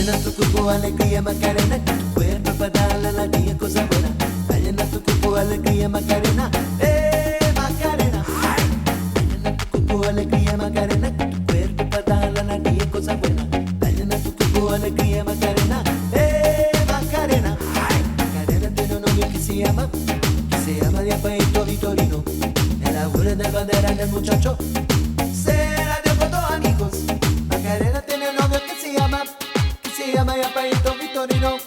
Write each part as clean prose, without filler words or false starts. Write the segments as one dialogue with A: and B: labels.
A: Llena tu cuerpo alegría Macarena, que tu cuerpo para dar la alegría cosa buena. Llena tu cuerpo alegría Macarena, Macarena. Llena tu cuerpo alegría Macarena, que tu cuerpo para dar la alegría cosa buena. Llena tu cuerpo alegría Macarena, Macarena. Macarena tiene un novio que se llama Diapaito Vitorino. El abuelo del bandera del muchacho se la dio con dos amigos. Macarena tiene un novio que se llama Diapaito Vitorino.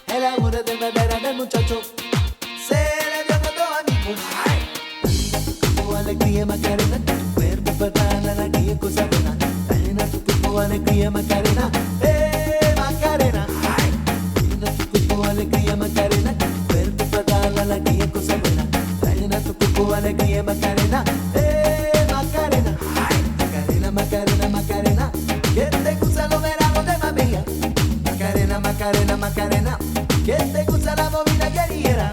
A: El abuelo del bandera del muchacho se la dio con dos amigos. Tu alegría Macarena, que tu cuerpo para dar la alegría cosa buena. Llena tu cuerpo alegría Macarena, Macarena. Llena tu cuerpo alegría Macarena, que tu cuerpo para dar la alegría cosa buena. Llena tu cuerpo alegría Macarena, Macarena. Macarena, Macarena, Macarena, que te gusta los veranos de mamilla. Macarena, Macarena, Macarena, que te gusta la movida guerrillera.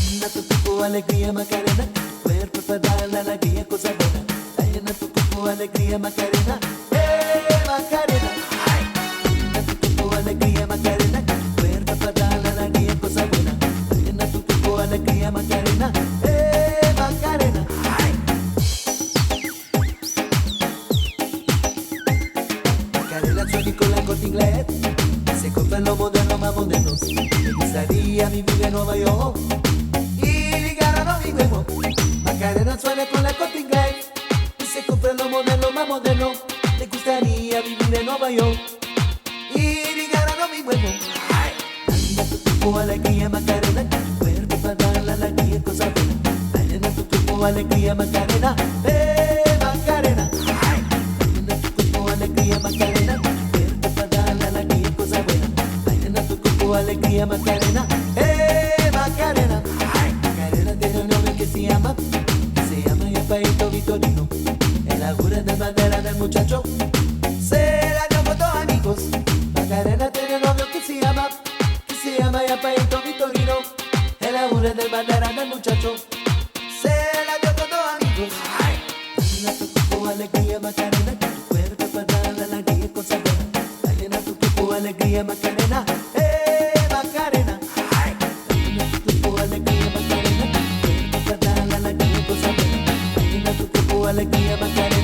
A: Llena tu cuerpo alegría Macarena, que tu cuerpo para dar la alegría cosa buena. Llena tu cuerpo alegría Macarena, Macarena. Llena tu cuerpo alegría Macarena, que tu cuerpo para dar la alegría cosa buena. Llena tu cuerpo alegría Macarena, Macarena. Macarena suena con la Corte Inglés, se compran los modelos más modernos. Me gustaría vivir en Nueva York y ligar a los huevos. Macarena suena con la Corte Inglés, se compran los modelos más modernos. Le gustaría vivir en Nueva York y ligar a los huevos. Llena tu cuerpo alegría Macarena, que tu cuerpo para dar la alegría cosa buena. Llena tu cuerpo alegría Macarena, Macarena. Llena tu cuerpo alegría Macarena, que tu cuerpo para dar la alegría cosa buena. Llena tu cuerpo alegría Macarena, Macarena. Macarena tiene un novio que se llama Diapaito Vitorino. El abuelo de bandera del muchacho se la dio con dos amigos. Macarena tiene un novio que se llama Diapaito Vitorino. El abuelo del bandera del muchacho se la dio con dos amigos. Llena tu cuerpo alegría Macarena, que tu cuerpo para dar la alegría cosa buena. Llena tu cuerpo alegría Macarena, Macarena. Llena tu cuerpo alegría Macarena, que tu cuerpo para dar la alegría cosa buena. Llena tu cuerpo alegría Macarena.